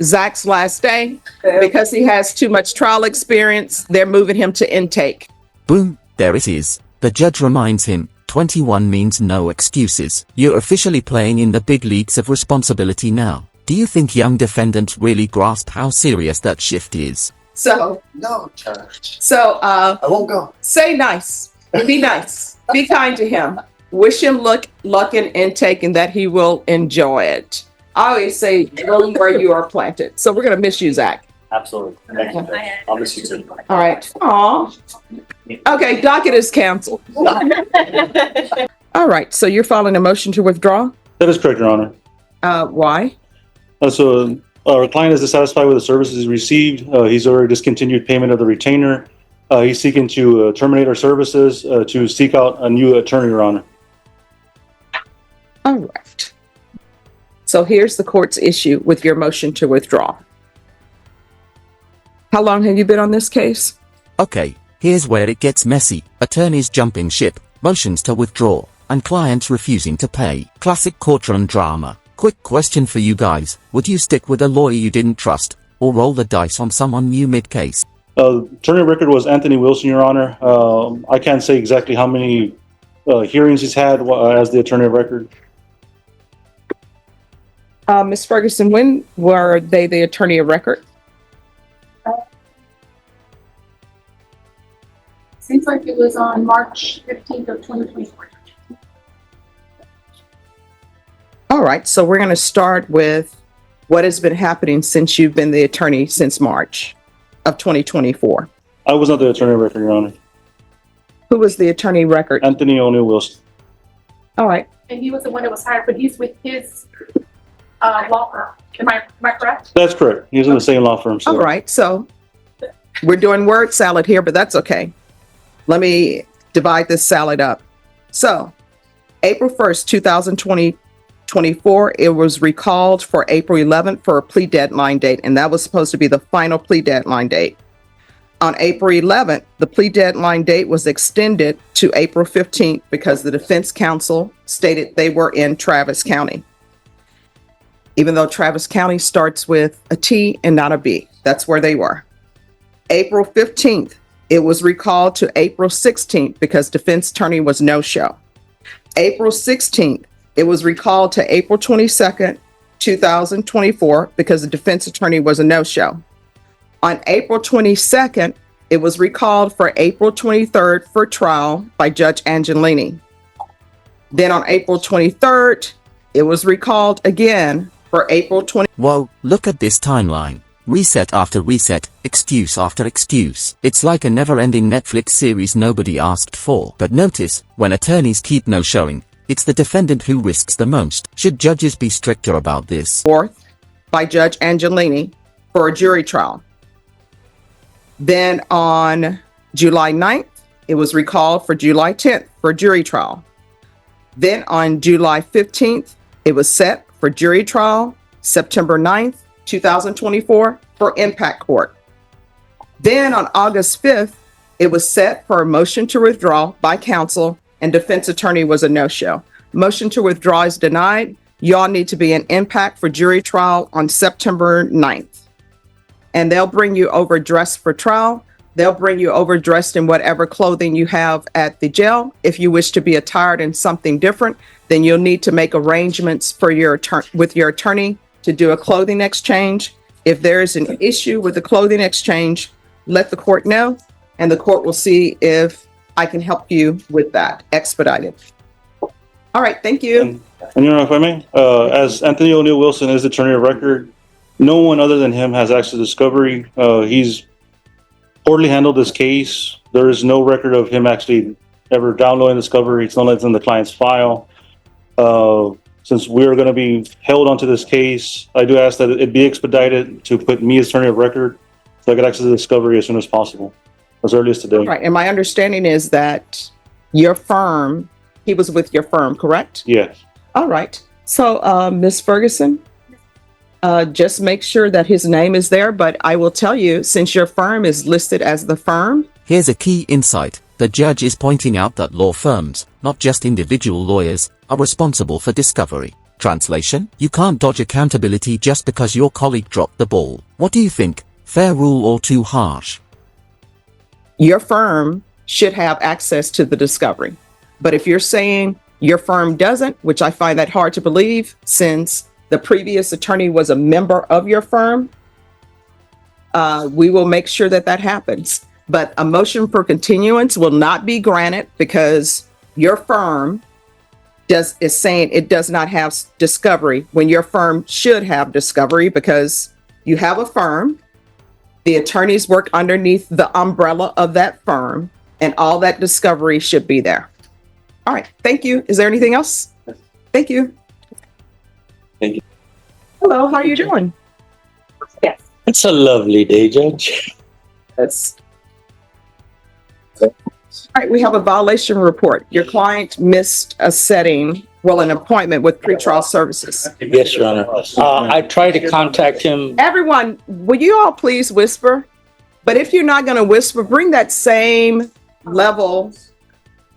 Zach's last day. Because he has too much trial experience, they're moving him to intake. Boom, there it is. The judge reminds him, 21 means no excuses. You're officially playing in the big leagues of responsibility now. Do you think young defendant really grasped how serious that shift is? So, No, Judge. I won't go. say nice. Be nice. Be kind to him. Wish him luck in intake and that he will enjoy it. I always say, go where you are planted. So we're going to miss you, Zach. Absolutely. Thank you. I'll miss you too. All right. Aw. Okay, docket is canceled. All right, so you're filing a motion to withdraw? That is correct, Your Honor. Why? So our client is dissatisfied with the services he's received. He's already discontinued payment of the retainer. He's seeking to terminate our services to seek out a new attorney, Your Honor. All right. So here's the court's issue with your motion to withdraw. How long have you been on this case? Okay, here's where it gets messy. Attorneys jumping ship, motions to withdraw, and clients refusing to pay. Classic courtroom drama. Quick question for you guys. Would you stick with a lawyer you didn't trust, or roll the dice on someone new mid-case? Attorney of record was Anthony Wilson, Your Honor. I can't say exactly how many hearings he's had as the attorney of record. Ms. Ferguson, when were they the attorney of record? Seems like it was on March 15th of 2024. All right, so we're going to start with what has been happening since you've been the attorney since March of 2024. I was not the attorney of record, Your Honor. Who was the attorney of record? Anthony O'Neill Wilson. All right. And he was the one that was hired, but he's with his law firm. Am I correct? That's correct. He's in the same law firm. So. All right, so we're doing word salad here, but that's okay. Let me divide this salad up. So April 1st, 2024, it was recalled for April 11th for a plea deadline date, and that was supposed to be the final plea deadline date. On April 11th, the plea deadline date was extended to April 15th because the defense counsel stated they were in Travis County. Even though Travis County starts with a T and not a B, that's where they were. April 15th, it was recalled to April 16th because defense attorney was no-show. April 16th, it was recalled to April 22nd, 2024 because the defense attorney was a no-show. On April 22nd, it was recalled for April 23rd for trial by Judge Angelini. Then on April 23rd, it was recalled again for April 20. Whoa, look at this timeline. Reset after reset, excuse after excuse. It's like a never-ending Netflix series nobody asked for. But notice, when attorneys keep no-showing, it's the defendant who risks the most. Should judges be stricter about this? 4th by Judge Angelini for a jury trial. Then on July 9th, it was recalled for July 10th for jury trial. Then on July 15th, it was set for jury trial, September 9th, 2024 for impact court. Then on August 5th, it was set for a motion to withdraw by counsel and defense attorney was a no-show. Motion to withdraw is denied. Y'all need to be in impact for jury trial on September 9th. And they'll bring you overdressed for trial. They'll bring you overdressed in whatever clothing you have at the jail. If you wish to be attired in something different, then you'll need to make arrangements for with your attorney to do a clothing exchange. If there is an issue with the clothing exchange, let the court know, and the court will see if I can help you with that, expedited. All right, thank you. And you know, if I may, as Anthony O'Neill Wilson is the attorney of record, no one other than him has access to discovery. He's poorly handled this case. There is no record of him actually ever downloading discovery. It's not like it's in the client's file. Since we're going to be held onto this case, I do ask that it be expedited to put me as attorney of record so I get access to discovery as soon as possible, as early as today. Right, and my understanding is that your firm, he was with your firm, correct? Yes. All right. So, Ms. Ferguson, just make sure that his name is there. But I will tell you, since your firm is listed as the firm. Here's a key insight. The judge is pointing out that law firms, not just individual lawyers, are responsible for discovery. Translation: you can't dodge accountability just because your colleague dropped the ball. What do you think? Fair rule or too harsh? Your firm should have access to the discovery. But if you're saying your firm doesn't, which I find that hard to believe since the previous attorney was a member of your firm, we will make sure that that happens. But a motion for continuance will not be granted because your firm is saying it does not have discovery when your firm should have discovery because you have a firm. The attorneys work underneath the umbrella of that firm, and all that discovery should be there. All right, thank you. Is there anything else? Thank you. Thank you. Hello, how are you doing? Yes. It's a lovely day, Judge. Yes. All right, we have a violation report. Your client missed a setting, well, an appointment with pretrial services. Yes, Your Honor. I tried to contact him. Everyone, will you all please whisper? But if you're not going to whisper, bring that same level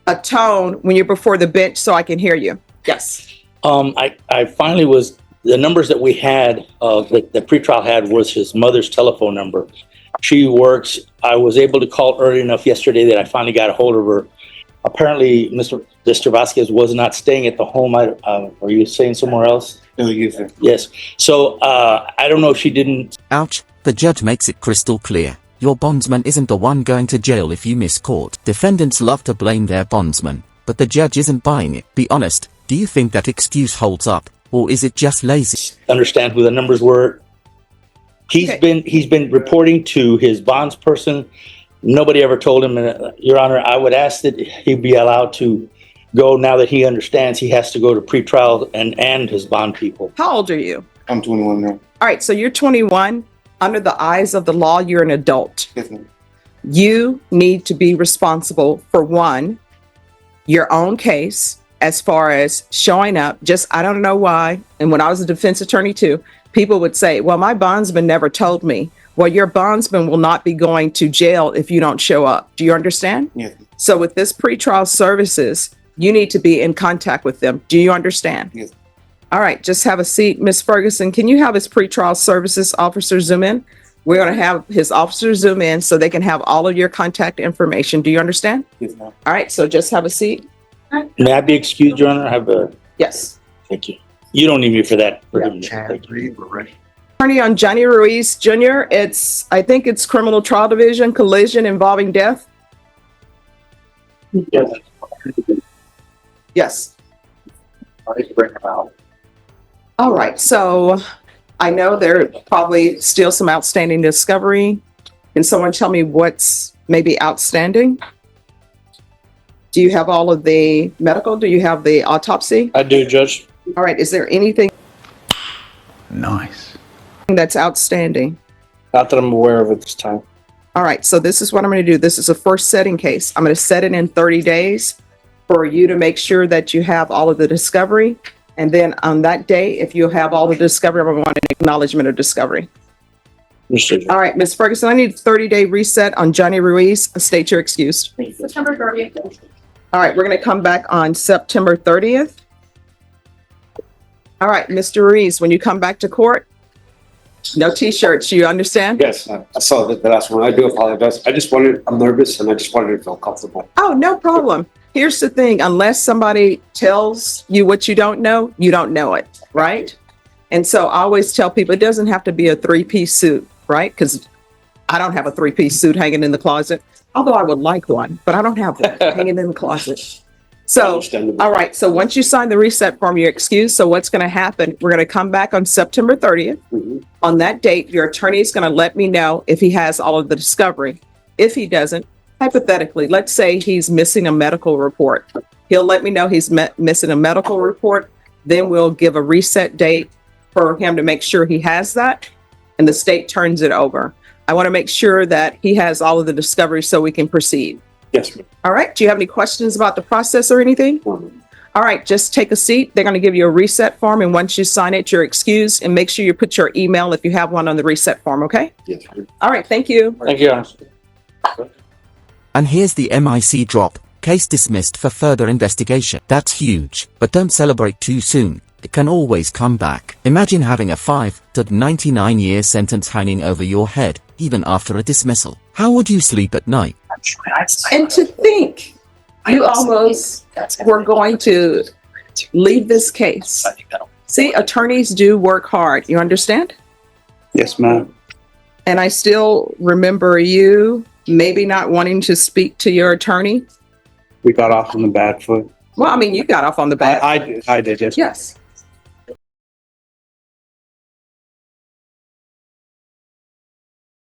of tone when you're before the bench so I can hear you. Yes. I finally was, the numbers that we had, that the pretrial had was his mother's telephone number. She works. I was able to call early enough yesterday that I finally got a hold of her. Apparently, Mr. Vasquez was not staying at the home. Are you staying somewhere else? No, you sir. Yes. So I don't know if she didn't. Ouch, the judge makes it crystal clear. Your bondsman isn't the one going to jail if you miss court. Defendants love to blame their bondsman, but the judge isn't buying it. Be honest, do you think that excuse holds up, or is it just lazy? Understand who the numbers were. He's been reporting to his bonds person. Nobody ever told him. Your Honor, I would ask that he be allowed to go now that he understands he has to go to pretrial and his bond people. How old are you? I'm 21 now. All right, so you're 21. Under the eyes of the law, you're an adult. Yes, ma'am. You need to be responsible for one, your own case, as far as showing up. Just, I don't know why. And when I was a defense attorney too, people would say, well, my bondsman never told me. Well, your bondsman will not be going to jail if you don't show up. Do you understand? Yes. So with this pretrial services, you need to be in contact with them. Do you understand? Yes. All right, just have a seat. Ms. Ferguson, can you have his pretrial services officer zoom in? We're going to have his officer zoom in so they can have all of your contact information. Do you understand? Yes, ma'am. All right, so just have a seat. May I be excused, Your Honor? Yes. Thank you. You don't need me for that. Chad, we're ready. Attorney on Johnny Ruiz Jr., I think it's criminal trial division, collision involving death. Yes. Yes. I need to bring him out. All right, so I know there are probably still some outstanding discovery. Can someone tell me what's maybe outstanding? Do you have all of the medical? Do you have the autopsy? I do, Judge. All right, is there anything Nice. that's outstanding? Not that I'm aware of at this time. All right, so this is what I'm going to do. This is a first setting case. I'm going to set it in 30 days for you to make sure that you have all of the discovery. And then on that day, if you have all the discovery, I want an acknowledgement of discovery. Understood. All right, Ms. Ferguson, I need a 30-day reset on Johnny Ruiz. State you're excused. September 30th. All right, we're going to come back on September 30th. All right, Mr. Ruiz, when you come back to court, no T-shirts, you understand? Yes, I saw the last one. I do apologize. I'm nervous and I just wanted to feel comfortable. Oh, no problem. Here's the thing, unless somebody tells you what you don't know it, right? And so I always tell people it doesn't have to be a three-piece suit, right? Because I don't have a three-piece suit hanging in the closet, although I would like one, but I don't have one hanging in the closet. So, Understandable. all right, so once you sign the reset form, you're excused. So what's going to happen, we're going to come back on September 30th. Mhm. On that date, your attorney is going to let me know if he has all of the discovery. If he doesn't, hypothetically, let's say he's missing a medical report. He'll let me know he's missing a medical report. Then we'll give a reset date for him to make sure he has that, and the state turns it over. I want to make sure that he has all of the discovery so we can proceed. Yes, ma'am. All right, do you have any questions about the process or anything? All right, just take a seat. They're going to give you a reset form, and once you sign it, you're excused, and make sure you put your email if you have one on the reset form, okay? Yes, ma'am. All right, thank you. Thank you, Your Honor. And here's the MIC drop. Case dismissed for further investigation. That's huge, but don't celebrate too soon. it can always come back. Imagine having a 5 to 99-year sentence hanging over your head, even after a dismissal. How would you sleep at night? And to think you almost were going to leave this case. See, attorneys do work hard. You understand? Yes, ma'am. And I still remember you maybe not wanting to speak to your attorney. We got off on the bad foot. Well, I mean, you got off on the back. I did, yes. Yes.